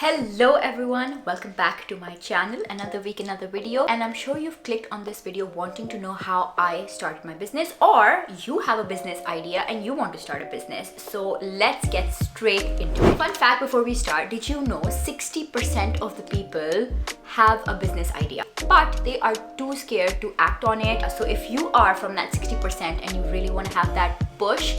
Hello everyone, welcome back to my channel. Another week, another video, and I'm sure you've clicked on this video wanting to know how I started my business, or you have a business idea and you want to start a business. So let's get straight into it. Fun fact before we start, did you know 60% of the people have a business idea, but they are too scared to act on it? So if you are from that 60% and you really want to have that push,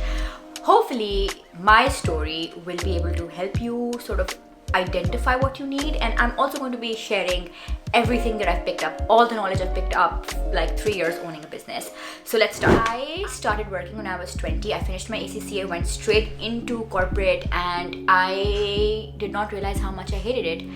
hopefully my story will be able to help you sort of identify what you need. And I'm also going to be sharing everything that I've picked up, all the knowledge I've picked up like 3 years owning a business. So let's start. I started working when I was 20. I finished my ACCA, went straight into corporate, and I did not realize how much I hated it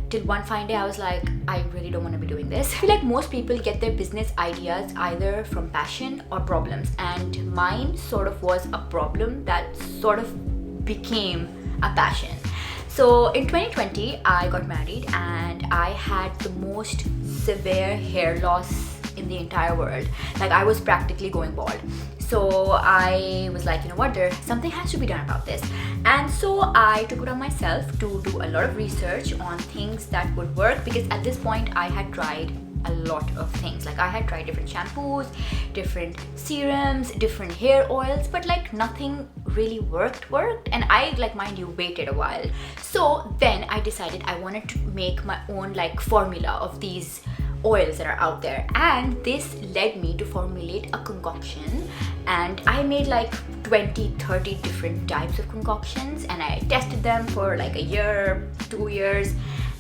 till one fine day I was like, I really don't want to be doing this. I feel like most people get their business ideas either from passion or problems, and mine sort of was a problem that sort of became a passion. So in 2020, I got married and I had the most severe hair loss in the entire world. Like, I was practically going bald. So I was like, you know what, something has to be done about this. And so I took it on myself to do a lot of research on things that would work, because at this point I had tried a lot of things. Like, I had tried different shampoos, different serums, different hair oils, but like nothing really worked. And I, like, mind you, waited a while. So then I decided I wanted to make my own like formula of these oils that are out there, and this led me to formulate a concoction. And I made like 20-30 different types of concoctions, and I tested them for like a year, 2 years,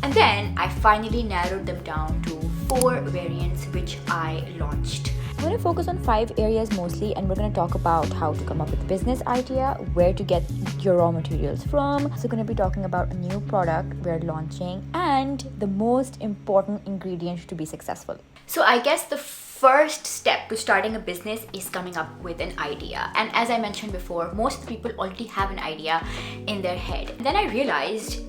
and then I finally narrowed them down to 4 variants which I launched. I'm going to focus on 5 areas mostly, and we're going to talk about how to come up with a business idea, where to get your raw materials from. So going to be talking about a new product we're launching and the most important ingredient to be successful. So I guess the first step to starting a business is coming up with an idea. And as I mentioned before, most people already have an idea in their head. Then I realized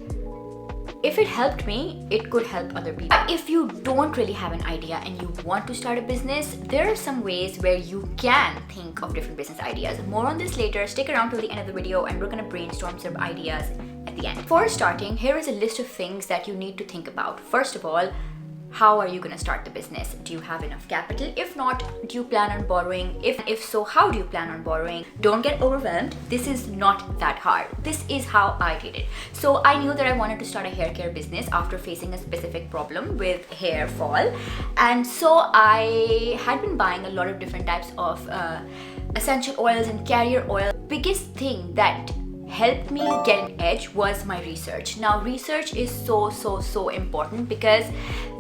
if it helped me, it could help other people. If you don't really have an idea and you want to start a business, there are some ways where you can think of different business ideas. More on this later. Stick around till the end of the video and we're going to brainstorm some ideas at the end. For starting, here is a list of things that you need to think about. First of all, how are you going to start the business? Do you have enough capital? If not, do you plan on borrowing? If so, how do you plan on borrowing? Don't get overwhelmed. This is not that hard. This is how I did it. So I knew that I wanted to start a hair care business after facing a specific problem with hair fall. And so I had been buying a lot of different types of essential oils and carrier oil. Biggest thing that helped me get an edge was my research. Now, research is so important, because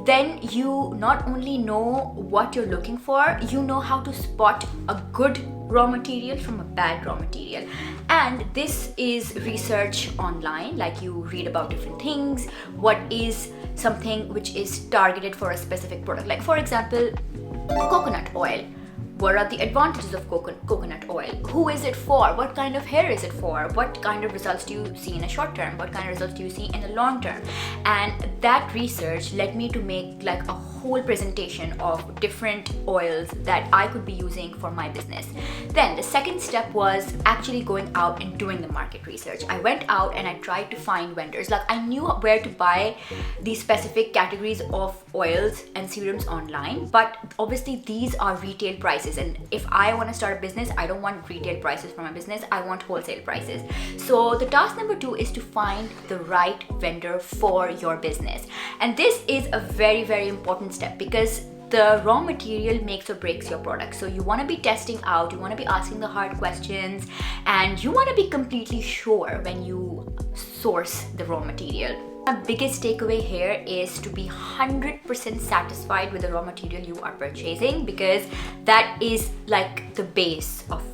then you not only know what you're looking for, you know how to spot a good raw material from a bad raw material. And this is research online, like you read about different things, what is something which is targeted for a specific product. Like, for example, coconut oil. What are the advantages of coconut oil? Who is it for? What kind of hair is it for? What kind of results do you see in a short term? What kind of results do you see in the long term? And that research led me to make like a whole presentation of different oils that I could be using for my business. Then the second step was actually going out and doing the market research. I went out and I tried to find vendors. Like, I knew where to buy these specific categories of oils and serums online, but obviously these are retail prices. And if I want to start a business, I don't want retail prices for my business. I want wholesale prices. So the task number 2 is to find the right vendor for your business. And this is a very important step, because the raw material makes or breaks your product. So you want to be testing out, you want to be asking the hard questions, and you want to be completely sure when you source the raw material. My biggest takeaway here is to be 100% satisfied with the raw material you are purchasing, because that is like the base of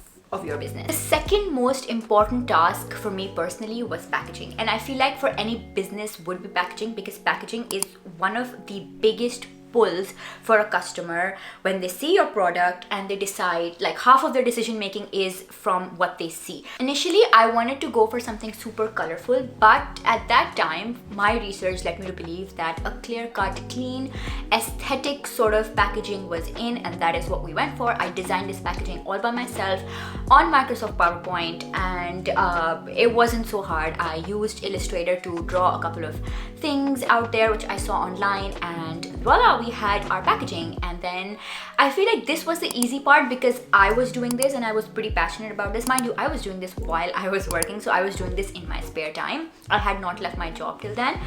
your business. The second most important task for me personally was packaging. And I feel like for any business would be packaging, because packaging is one of the biggest pulls for a customer when they see your product and they decide, like half of their decision making is from what they see. Initially, I wanted to go for something super colorful, but at that time, my research led me to believe that a clear-cut, clean, aesthetic sort of packaging was in, and that is what we went for. I designed this packaging all by myself on Microsoft PowerPoint, and it wasn't so hard. I used Illustrator to draw a couple of things out there which I saw online, and voila, we had our packaging. And then I feel like this was the easy part because I was doing this and I was pretty passionate about this. Mind you, I was doing this while I was working, so I was doing this in my spare time. I had not left my job till then,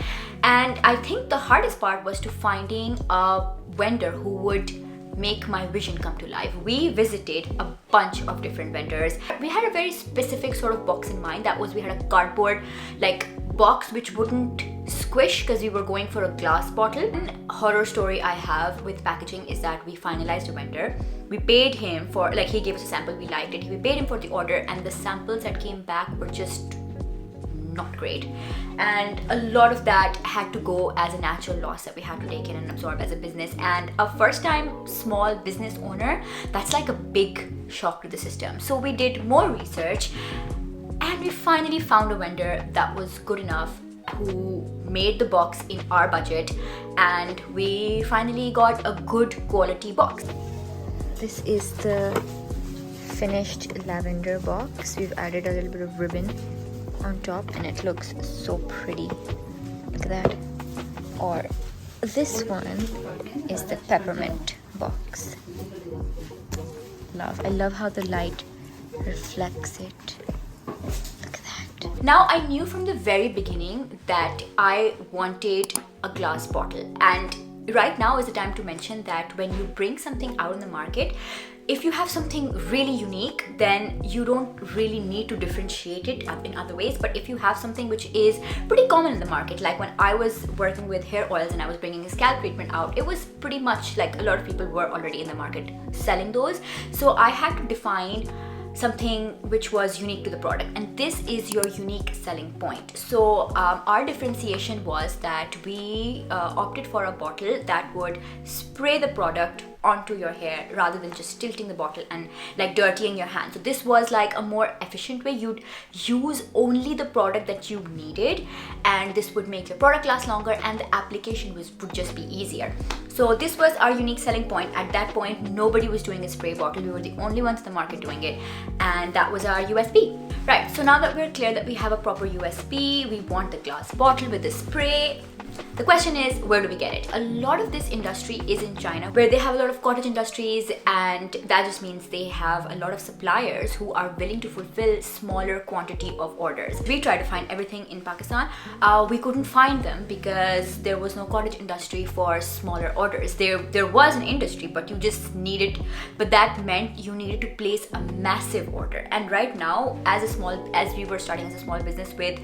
and I think the hardest part was to finding a vendor who would make my vision come to life. We visited a bunch of different vendors. We had a very specific sort of box in mind. That was, we had a cardboard like box which wouldn't squish because we were going for a glass bottle. One horror story I have with packaging is that we finalized a vendor. We paid him for, like, he gave us a sample, we liked it. We paid him for the order, and the samples that came back were just not great, and a lot of that had to go as a natural loss that we had to take in and absorb as a business. And a first time small business owner, that's like a big shock to the system. So we did more research and we finally found a vendor that was good enough, who made the box in our budget, and we finally got a good quality box. This is the finished lavender box. We've added a little bit of ribbon on top and it looks so pretty. Look at that. Or this one is the peppermint box. I love how the light reflects it. Look at that. Now, I knew from the very beginning that I wanted a glass bottle, and right now is the time to mention that when you bring something out in the market, if you have something really unique, then you don't really need to differentiate it in other ways. But if you have something which is pretty common in the market, like when I was working with hair oils and I was bringing a scalp treatment out, it was pretty much like a lot of people were already in the market selling those. So I had to define something which was unique to the product, and this is your unique selling point. So our differentiation was that we opted for a bottle that would spray the product onto your hair rather than just tilting the bottle and like dirtying your hand. So this was like a more efficient way. You'd use only the product that you needed, and this would make your product last longer, and the application would just be easier. So this was our unique selling point. At that point, nobody was doing a spray bottle. We were the only ones in the market doing it, and that was our USP. Right, so now that we're clear that we have a proper USP, we want the glass bottle with the spray. The question is, where do we get it? A lot of this industry is in China, where they have a lot of cottage industries, and that just means they have a lot of suppliers who are willing to fulfill smaller quantity of orders. We tried to find everything in Pakistan. We couldn't find them because there was no cottage industry for smaller orders. There was an industry, but you just needed, but that meant you needed to place a massive order. And right now, as we were starting as a small business with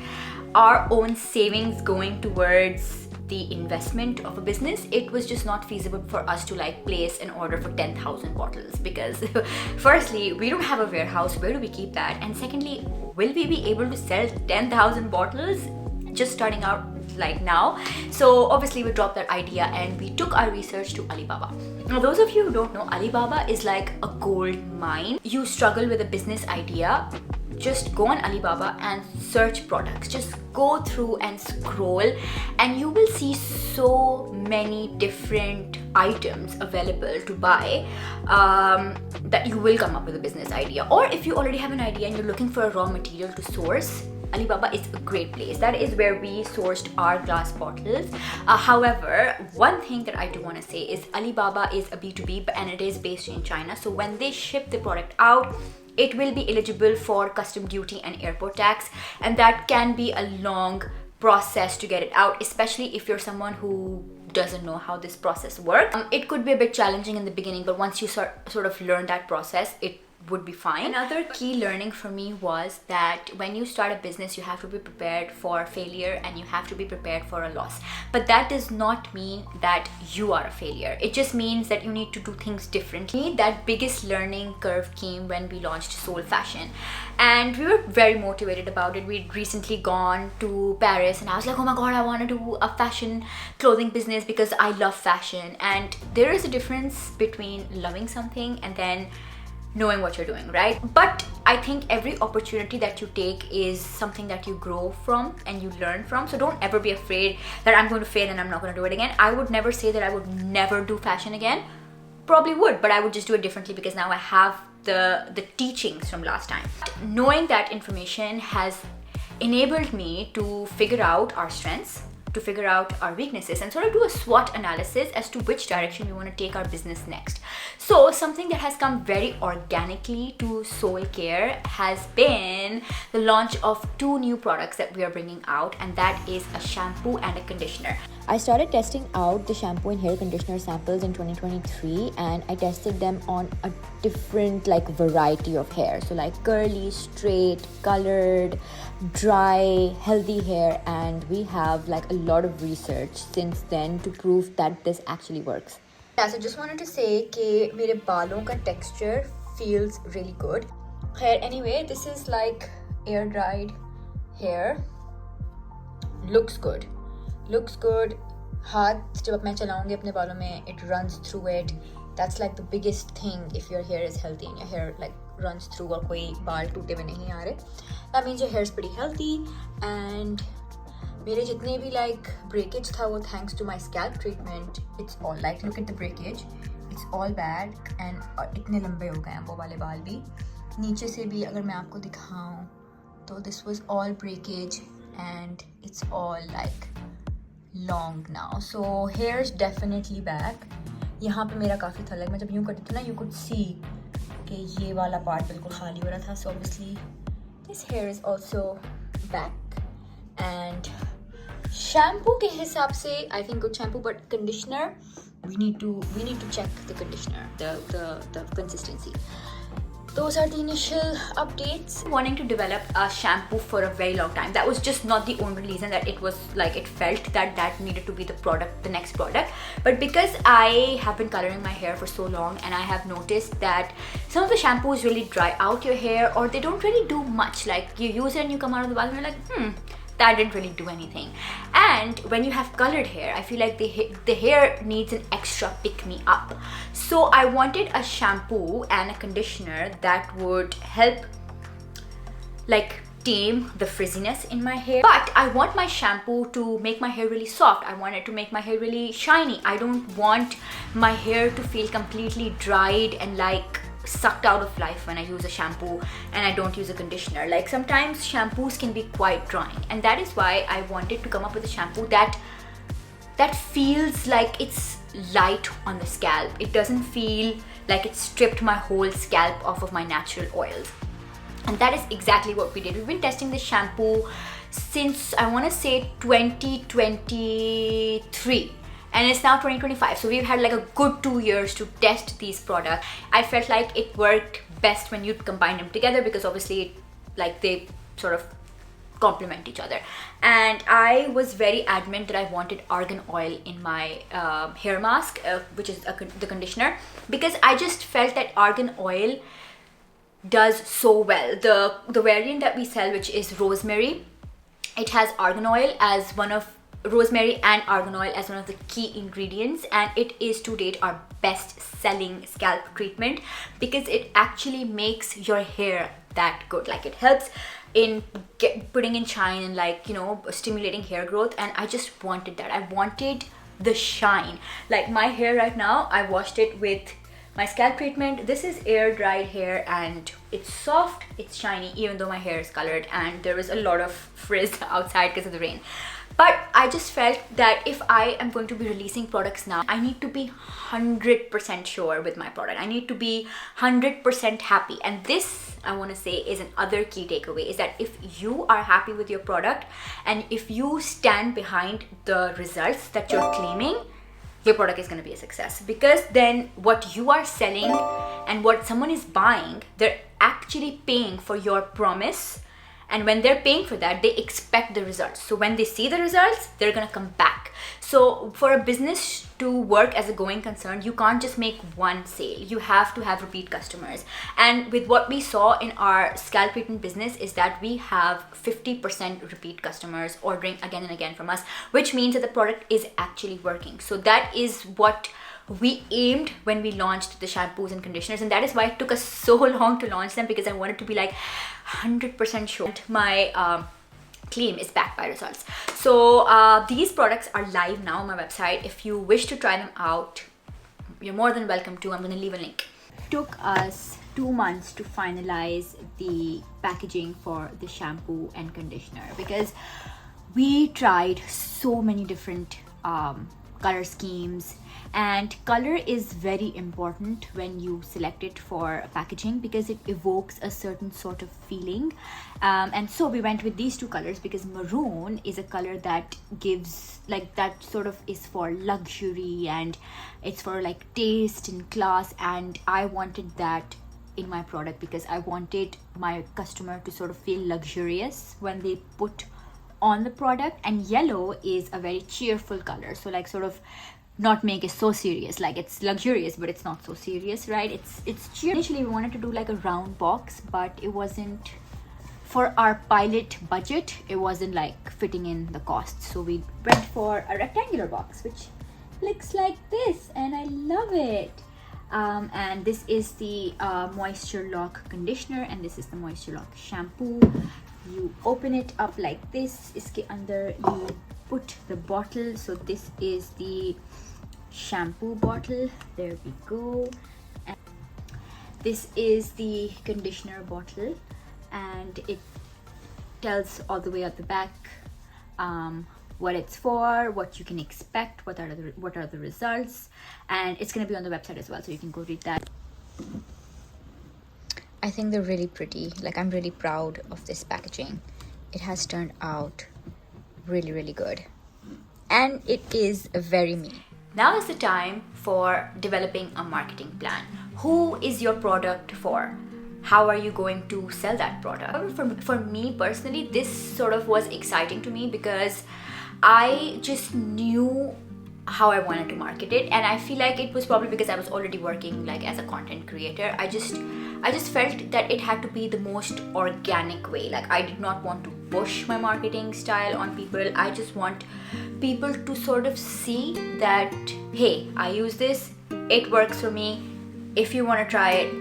our own savings going towards the investment of a business, it was just not feasible for us to like place an order for 10,000 bottles because firstly, we don't have a warehouse. Where do we keep that? And secondly, will we be able to sell 10,000 bottles just starting out like now? So obviously we dropped that idea and we took our research to Alibaba. Now, those of you who don't know, Alibaba is like a gold mine. You struggle with a business idea, just go on Alibaba and search products. Just go through and scroll, and you will see so many different items available to buy that you will come up with a business idea. Or if you already have an idea and you're looking for a raw material to source, Alibaba is a great place. That is where we sourced our glass bottles. However, one thing that I do want to say is Alibaba is a B2B and it is based in China. So when they ship the product out, it will be eligible for custom duty and airport tax, and that can be a long process to get it out, especially if you're someone who doesn't know how this process works. It could be a bit challenging in the beginning, but once you sort of learn that process, it would be fine. Another key learning for me was that when you start a business, you have to be prepared for failure and you have to be prepared for a loss. But that does not mean that you are a failure. It just means that you need to do things differently. That biggest learning curve came when we launched Soul Fashion. And we were very motivated about it. We'd recently gone to Paris and I was like, oh my god, I want to do a fashion clothing business because I love fashion. And there is a difference between loving something and then knowing what you're doing, right? But I think every opportunity that you take is something that you grow from and you learn from. So don't ever be afraid that I'm going to fail and I'm not going to do it again. I would never say that I would never do fashion again. Probably would, but I would just do it differently because now I have the teachings from last time. Knowing that information has enabled me to figure out our strengths, to figure out our weaknesses, and sort of do a SWOT analysis as to which direction we want to take our business next. So something that has come very organically to Soul Care has been the launch of 2 new products that we are bringing out, and that is a shampoo and a conditioner. I started testing out the shampoo and hair conditioner samples in 2023, and I tested them on a different variety of hair. So curly, straight, colored, dry, healthy hair, and we have a lot of research since then to prove that this actually works. Yeah, so just wanted to say that मेरे बालों का texture feels really good. Hair, anyway, this is air dried hair. Looks good. हाथ जब मैं चलाऊंगी अपने बालों में, it runs through it. That's the biggest thing if your hair is healthy and your hair runs through और कोई बाल टूटे हुए नहीं आ रहे. That means your hair is pretty healthy. And मेरे जितने भी breakage था वो thanks to my scalp treatment. It's all look at the breakage. It's all bad and इतने लंबे हो गए हैं वो वाले बाल भी. नीचे से भी अगर मैं आपको दिखाऊं तो this was all breakage and it's all long now. So hair is definitely back. यहाँ पे मेरा काफ़ी था मैं जब यूँ करती थी ना, you could see कि ये वाला part बिल्कुल खाली हो रहा था. So obviously this hair is also back. And shampoo के हिसाब से I think good shampoo, but conditioner we need to check the conditioner, the consistency. Those are the initial updates. Wanting to develop a shampoo for a very long time. That was just not the only reason that it was it felt that needed to be the next product. But because I have been coloring my hair for so long and I have noticed that some of the shampoos really dry out your hair or they don't really do much. You use it and you come out of the bath and you're that didn't really do anything. And when you have colored hair, I feel like the hair needs an extra pick-me-up. So I wanted a shampoo and a conditioner that would help tame the frizziness in my hair. But I want my shampoo to make my hair really soft. I want it to make my hair really shiny. I don't want my hair to feel completely dried and sucked out of life when I use a shampoo and I don't use a conditioner. Sometimes shampoos can be quite drying, and that is why I wanted to come up with a shampoo that feels like it's light on the scalp. It doesn't feel like it stripped my whole scalp off of my natural oils. And that is exactly what we did. We've been testing this shampoo since I want to say 2023. And it's now 2025, so we've had a good 2 years to test these products. I felt like it worked best when you combine them together because obviously they sort of complement each other. And I was very adamant that I wanted argan oil in my hair mask, which is the conditioner, because I just felt that argan oil does so well. The variant that we sell, which is rosemary, it has argan oil as one of rosemary and argan oil as one of the key ingredients, and it is to date our best selling scalp treatment because it actually makes your hair that good. It helps in putting in shine and stimulating hair growth, and I just wanted that. I wanted the shine. My hair right now, I washed it with my scalp treatment. This is air dried hair and it's soft, it's shiny, even though my hair is colored and there is a lot of frizz outside because of the rain. But I just felt that if I am going to be releasing products now, I need to be 100% sure with my product. I need to be 100% happy. And this, I want to say, is another key takeaway, is that if you are happy with your product and if you stand behind the results that you're claiming, your product is going to be a success, because then what you are selling and what someone is buying, they're actually paying for your promise. And when they're paying for that, they expect the results. So when they see the results, they're gonna come back. So for a business to work as a going concern, you can't just make one sale. You have to have repeat customers. And with what we saw in our scalp treatment business is that we have 50% repeat customers ordering again and again from us, which means that the product is actually working. So that is what we aimed when we launched the shampoos and conditioners, and that is why it took us so long to launch them, because I wanted to be like 100% sure my claim is backed by results. So these products are live now on my website. If you wish to try them out, you're more than welcome to. I'm going to leave a link. It took us 2 months to finalize the packaging for the shampoo and conditioner, because we tried so many different color schemes, and color is very important when you select it for packaging, because it evokes a certain sort of feeling, and so we went with these two colors because maroon is a color that gives like that sort of is for luxury, and it's for like taste and class, and I wanted that in my product because I wanted my customer to sort of feel luxurious when they put on the product. And yellow is a very cheerful color, so like sort of not make it so serious, like it's luxurious but it's not so serious, right? It's cheer. Initially we wanted to do like a round box, but it wasn't, for our pilot budget, it wasn't like fitting in the cost, so we went for a rectangular box which looks like this, and I love it. And this is the moisture lock conditioner, and this is the moisture lock shampoo. You open it up like this, iske under you put the bottle. So this is the shampoo bottle, there we go, and this is the conditioner bottle, and it tells all the way at the back what it's for, what you can expect, what are the results, and it's going to be on the website as well, so you can go read that. I think they're really pretty. Like, I'm really proud of this packaging. It has turned out really, really good, and it is very me. Now is the time for developing a marketing plan. Who is your product for? How are you going to sell that product? For me personally, this sort of was exciting to me because I just knew how I wanted to market it, and I feel like it was probably because I was already working like as a content creator. I just felt that it had to be the most organic way. Like, I did not want to push my marketing style on people. I just want people to sort of see that, hey, I use this, it works for me. If you want to try it,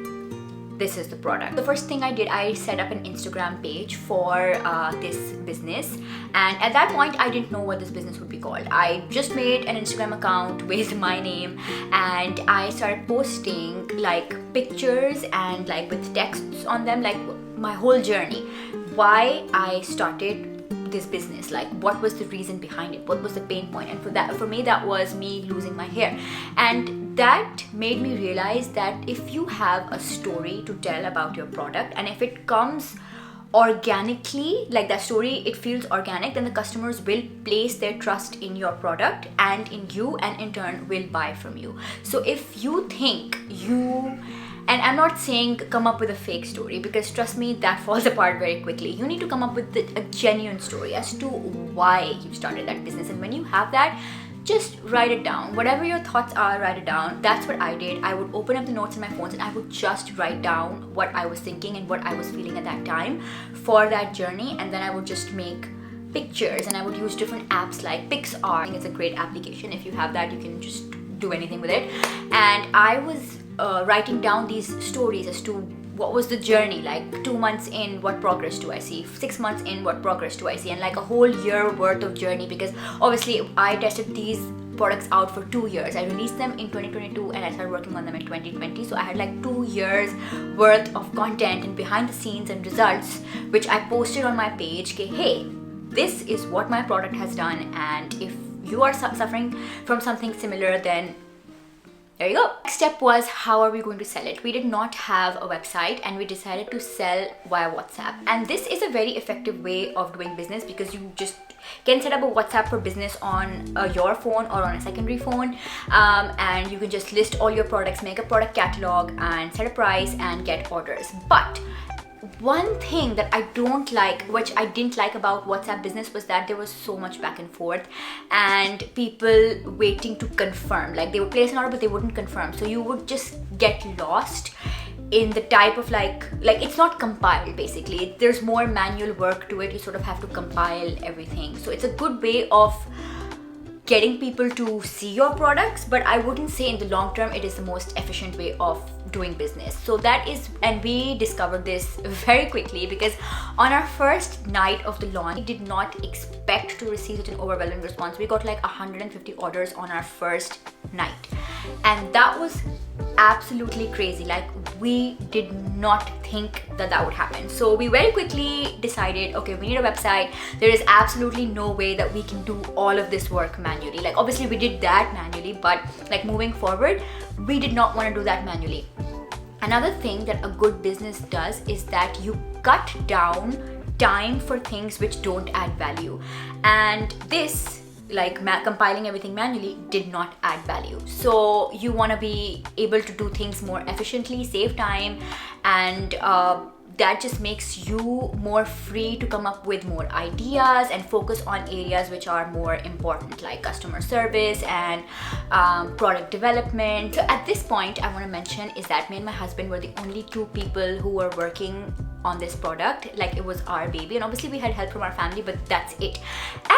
this is the product. The first thing I did, I set up an Instagram page for this business, and at that point I didn't know what this business would be called. I just made an Instagram account with my name, and I started posting like pictures and like with texts on them, like my whole journey, why I started this business, like what was the reason behind it, what was the pain point. And for me that was me losing my hair, and that made me realize that if you have a story to tell about your product, and if it comes organically, like that story, it feels organic, then the customers will place their trust in your product and in you, and in turn will buy from you. So if you think and I'm not saying come up with a fake story, because trust me, that falls apart very quickly. You need to come up with a genuine story as to why you started that business. And when you have that, just write it down. Whatever your thoughts are, write it down. That's what I did. I would open up the notes in my phones and I would just write down what I was thinking and what I was feeling at that time for that journey. And then I would just make pictures, and I would use different apps like Pixar. I think it's a great application. If you have that, you can just do anything with it. And I was writing down these stories as to what was the journey, like 2 months in, what progress do I see, 6 months in, what progress do I see, and like a whole year worth of journey, because obviously I tested these products out for 2 years. I released them in 2022 and I started working on them in 2020, so I had like 2 years worth of content and behind the scenes and results, which I posted on my page. Okay, hey, this is what my product has done, and if you are suffering from something similar, then there you go. Next step was, how are we going to sell it? We did not have a website and we decided to sell via WhatsApp. And this is a very effective way of doing business because you just can set up a WhatsApp for business on your phone or on a secondary phone, and you can just list all your products, make a product catalog and set a price and get orders. But one thing that I don't like, which I didn't like about WhatsApp business, was that there was so much back and forth and people waiting to confirm. Like, they would place an order but they wouldn't confirm, so you would just get lost in the type of like it's not compiled. Basically, there's more manual work to it. You sort of have to compile everything. So it's a good way of getting people to see your products, but I wouldn't say in the long term it is the most efficient way of doing business. So that is, and we discovered this very quickly because on our first night of the launch, we did not expect to receive such an overwhelming response. We got like 150 orders on our first night, and that was absolutely crazy. Like, we did not think that that would happen. So we very quickly decided, okay, we need a website. There is absolutely no way that we can do all of this work manually. Like, obviously we did that manually, but like moving forward, we did not want to do that manually. Another thing that a good business does is that you cut down time for things which don't add value. And this, like compiling everything manually, did not add value. So you want to be able to do things more efficiently, save time, and that just makes you more free to come up with more ideas and focus on areas which are more important, like customer service and product development. So at this point, I want to mention is that me and my husband were the only two people who were working on this product. Like, it was our baby, and obviously we had help from our family, but that's it.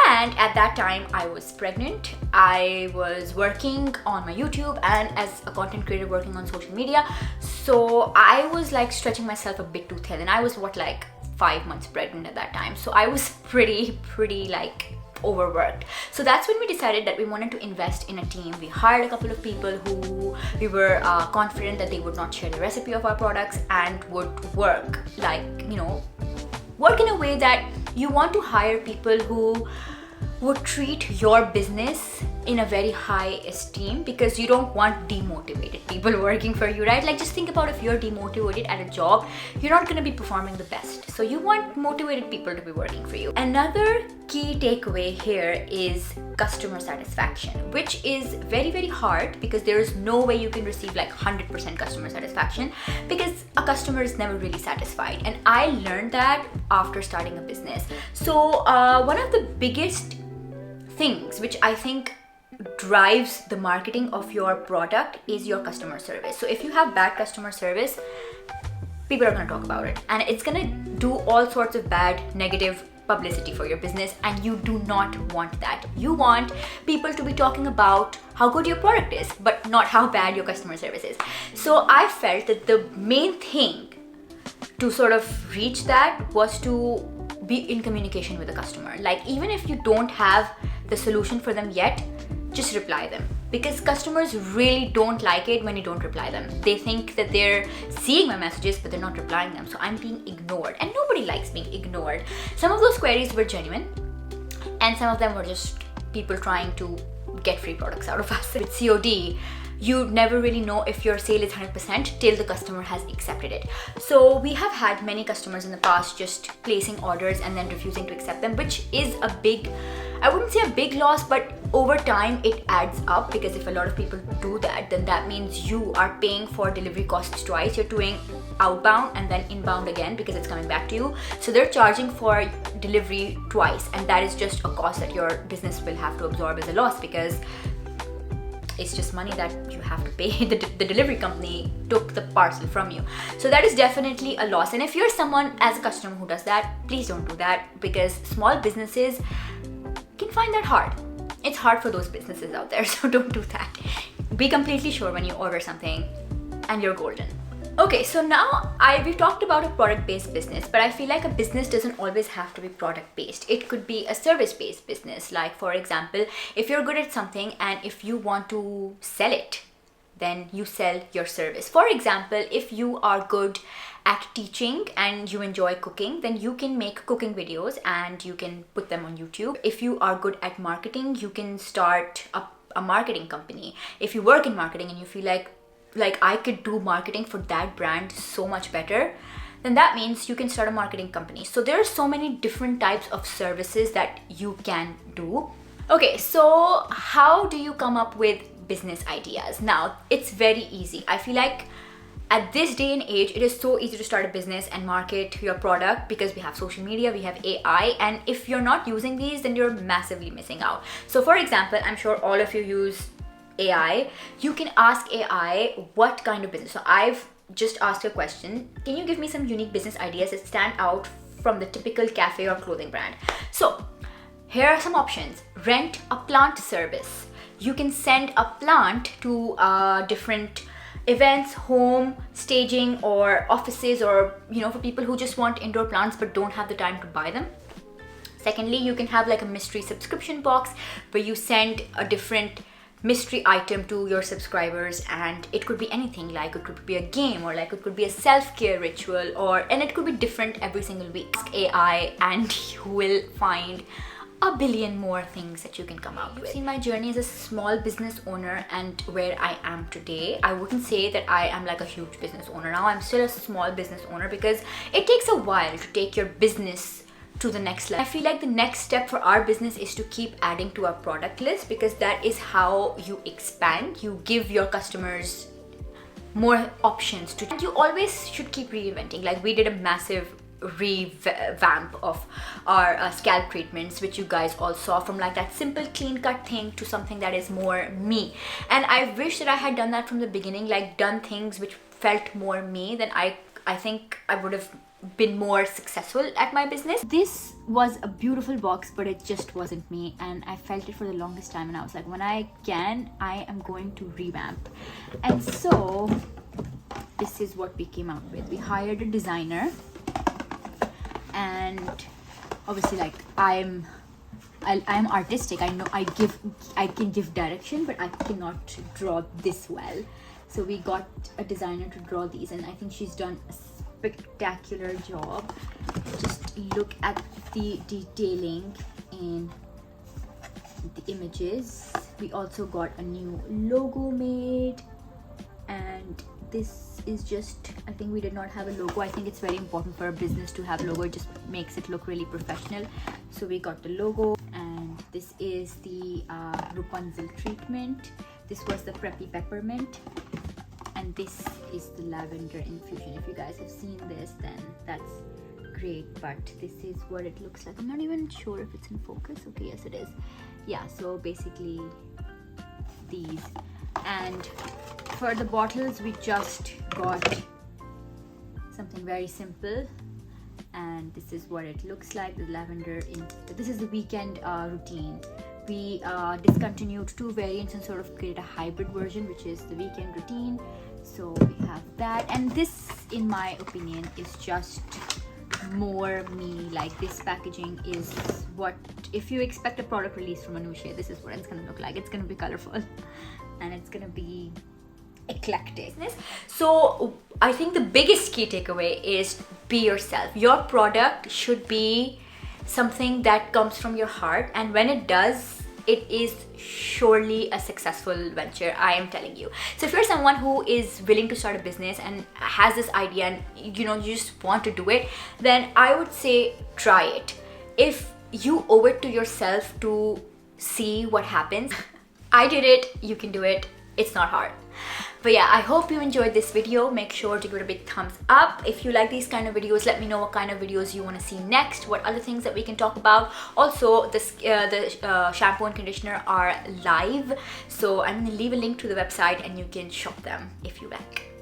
And at that time I was pregnant, I was working on my YouTube and as a content creator working on social media. So I was like stretching myself a bit too thin, and I was like 5 months pregnant at that time. So I was pretty like overworked. So that's when we decided that we wanted to invest in a team. We hired a couple of people who we were confident that they would not share the recipe of our products and would work like, work in a way that you want to hire people who would treat your business in a very high esteem, because you don't want demotivated people working for you, right? Like, just think about if you're demotivated at a job, you're not going to be performing the best. So you want motivated people to be working for you. Another key takeaway here is customer satisfaction, which is very hard because there is no way you can receive like 100% customer satisfaction, because a customer is never really satisfied. And I learned that after starting a business. So one of the biggest things which I think drives the marketing of your product is your customer service. So if you have bad customer service, people are going to talk about it, and it's going to do all sorts of bad, negative publicity for your business, and you do not want that. You want people to be talking about how good your product is, but not how bad your customer service is. So I felt that the main thing to sort of reach that was to be in communication with the customer. Like, even if you don't have the solution for them yet, just reply them, because customers really don't like it when you don't reply them. They think that they're seeing my messages but they're not replying them, so I'm being ignored, and nobody likes being ignored. Some of those queries were genuine, and some of them were just people trying to get free products out of us. With COD, you never really know if your sale is 100% till the customer has accepted it. So we have had many customers in the past just placing orders and then refusing to accept them, which is a big, I wouldn't say a big loss, but over time it adds up, because if a lot of people do that, then that means you are paying for delivery costs twice. You're doing outbound and then inbound again because it's coming back to you. So they're charging for delivery twice, and that is just a cost that your business will have to absorb as a loss, because it's just money that you have to pay. The delivery company took the parcel from you. So that is definitely a loss. And if you're someone as a customer who does that, please don't do that, because small businesses can find that hard. It's hard for those businesses out there, so don't do that. Be completely sure when you order something and you're golden. Okay, so now we've talked about a product-based business, but I feel like a business doesn't always have to be product-based. It could be a service-based business. Like, for example, if you're good at something and if you want to sell it, then you sell your service. For example, if you are good at teaching and you enjoy cooking, then you can make cooking videos and you can put them on YouTube. If you are good at marketing, you can start a marketing company, if you work in marketing and you feel like I could do marketing for that brand so much better, then that means you can start a marketing company. So there are so many different types of services that you can do. Okay, so how do you come up with business ideas? Now, it's very easy. I feel like at this day and age, it is so easy to start a business and market your product because we have social media, we have AI, and if you're not using these, then you're massively missing out. So for example, I'm sure all of you use AI. You can ask AI what kind of business. So I've just asked a question: can you give me some unique business ideas that stand out from the typical cafe or clothing brand? So here are some options. Rent a plant service. You can send a plant to different events, home, staging, or offices, or for people who just want indoor plants but don't have the time to buy them. Secondly, you can have like a mystery subscription box where you send a different mystery item to your subscribers, and it could be anything. Like it could be a game, or like it could be a self-care ritual, and it could be different every single week. Ask AI and you will find a billion more things that you can come up with. You've seen my journey as a small business owner and where I am today. I wouldn't say that I am like a huge business owner now. I'm still a small business owner because it takes a while to take your business to the next level. I feel like the next step for our business is to keep adding to our product list, because that is how you expand. You give your customers more options to, and you always should keep reinventing. Like we did a massive revamp of our scalp treatments, which you guys all saw, from like that simple clean cut thing to something that is more me. And I wish that I had done that from the beginning, like done things which felt more me. Then I think I would have been more successful at my business. This was a beautiful box, but it just wasn't me, and I felt it for the longest time, and I was like, when I can, I am going to revamp. And so this is what we came out with. We hired a designer, and obviously like I'm artistic. I know I can give direction, but I cannot draw this well. So we got a designer to draw these, and I think she's done a spectacular job. Just look at the detailing in the images. We also got a new logo made, and this is just, I think we did not have a logo. I think it's very important for a business to have a logo. It just makes it look really professional. So we got the logo, and this is the Rapunzel treatment. This was the preppy peppermint, and this is the lavender infusion. If you guys have seen this, then that's great, but this is what it looks like. I'm not even sure if it's in focus. Okay, yes it is. Yeah, so basically these. And for the bottles, we just got something very simple, and this is what it looks like. The lavender in this is the weekend routine. We discontinued 2 variants and sort of created a hybrid version, which is the weekend routine. So we have that, and this, in my opinion, is just more me. Like this packaging is what, if you expect a product release from Anushae, this is what it's gonna look like. It's gonna be colorful and it's gonna be eclectic. So I think the biggest key takeaway is be yourself. Your product should be something that comes from your heart, and when it does, it is surely a successful venture, I am telling you. So if you're someone who is willing to start a business and has this idea and you just want to do it, then I would say try it. If you owe it to yourself to see what happens, I did it, you can do it. It's not hard. But yeah, I hope you enjoyed this video. Make sure to give it a big thumbs up. If you like these kind of videos, let me know what kind of videos you want to see next, what other things that we can talk about. Also, the shampoo and conditioner are live, so I'm going to leave a link to the website and you can shop them if you like.